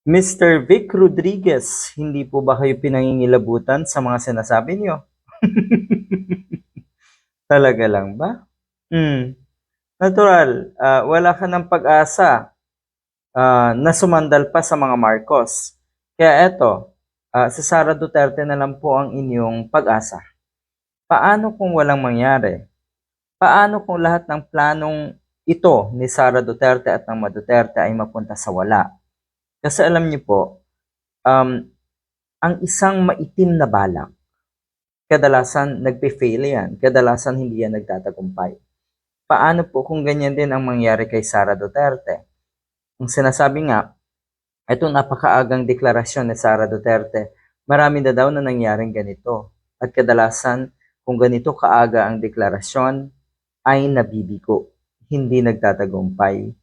Mr. Vic Rodriguez, hindi po ba kayo pinangingilabutan sa mga sinasabi niyo? Talaga lang ba? Natural, wala ka ng pag-asa na sumandal pa sa mga Marcos. Kaya eto, si Sara Duterte na lang po ang inyong pag-asa. Paano kung walang mangyari? Paano kung lahat ng planong ito ni Sara Duterte at ng mga Duterte ay mapunta sa wala? Kasi alam niyo po, um, ang isang maitim na balak, kadalasan nagpe-fail yan, kadalasan hindi yan nagtatagumpay. Paano po kung ganyan din ang mangyari kay Sara Duterte? Ang sinasabi nga, itong napakaagang deklarasyon ni Sara Duterte, marami na daw na nangyaring ganito. At kadalasan, kung ganito kaaga ang deklarasyon, ay nabibigo, hindi nagtatagumpay.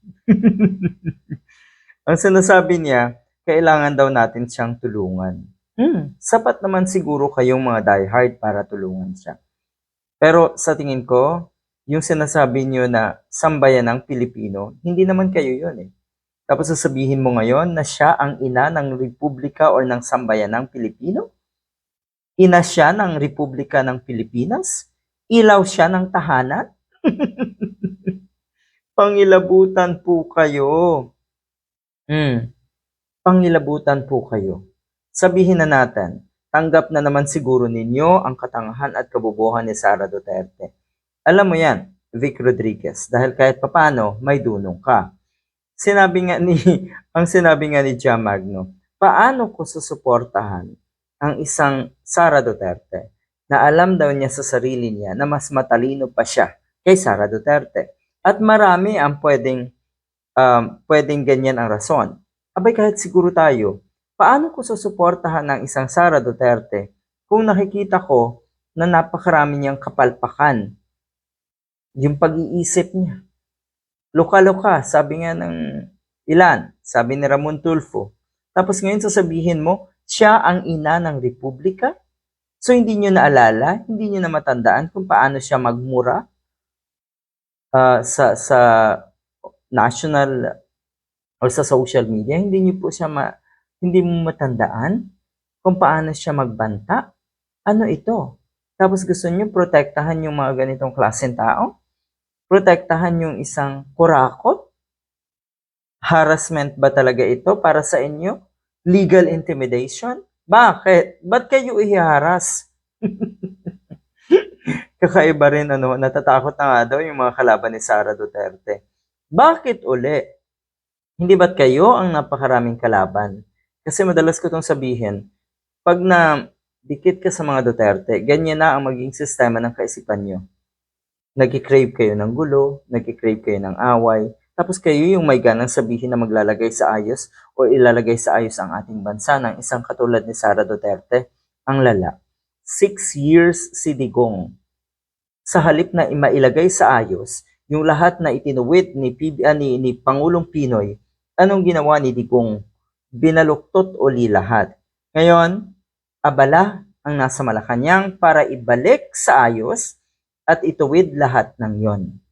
Ang sinasabi niya, kailangan daw natin siyang tulungan. Sapat naman siguro kayong mga diehard para tulungan siya. Pero sa tingin ko, yung sinasabi niyo na sambayan ng Pilipino, hindi naman kayo yun eh. Tapos sasabihin mo ngayon na siya ang ina ng Republika o ng sambayan ng Pilipino? Ina siya ng Republika ng Pilipinas? Ilaw siya ng tahanan? Pangilabutan po kayo. Pangilabutan po kayo. Sabihin na natin, tanggap na naman siguro ninyo ang katangahan at kabubuhan ni Sara Duterte. Alam mo yan, Vic Rodriguez, dahil kahit papano, may dunong ka. Sinabi nga ni, ang sinabi nga ni Jam Magno, paano ko susuportahan ang isang Sara Duterte na alam daw niya sa sarili niya na mas matalino pa siya kay Sara Duterte. At marami ang pwedeng ganyan ang rason. Abay kahit siguro tayo, paano ko susuportahan ng isang Sara Duterte kung nakikita ko na napakarami niyang kapalpakan, yung pag-iisip niya. Luka-luka, sabi nga ng ilan, sabi ni Ramon Tulfo. Tapos ngayon sasabihin mo, siya ang ina ng Republika? So hindi niyo naalala, hindi niyo na matandaan kung paano siya magmura sa national o sa social media, hindi niyo po siya hindi mo matandaan kung paano siya magbanta. Ano ito? Tapos gusto niyo protektahan yung mga ganitong klaseng tao? Protektahan yung isang kurakot? Harassment ba talaga ito para sa inyo? Legal intimidation? Bakit? Ba't kayo iharas? Kakaiba rin, natatakot na nga daw yung mga kalaban ni Sara Duterte. Bakit uli? Hindi ba't kayo ang napakaraming kalaban? Kasi madalas ko itong sabihin, pag na dikit ka sa mga Duterte, ganyan na ang maging sistema ng kaisipan nyo. Nag-crave kayo ng gulo, nag-crave kayo ng away, tapos kayo yung may ganang sabihin na maglalagay sa ayos o ilalagay sa ayos ang ating bansa ng isang katulad ni Sara Duterte, ang lala. 6 years si Digong. Sa halip na mailagay sa ayos, yung lahat na itinuwid ni Pangulong Pinoy, anong ginawa ni Digong? Binaluktot uli lahat. Ngayon, abala ang nasa Malacanang para ibalik sa ayos at ituwid lahat ng yon.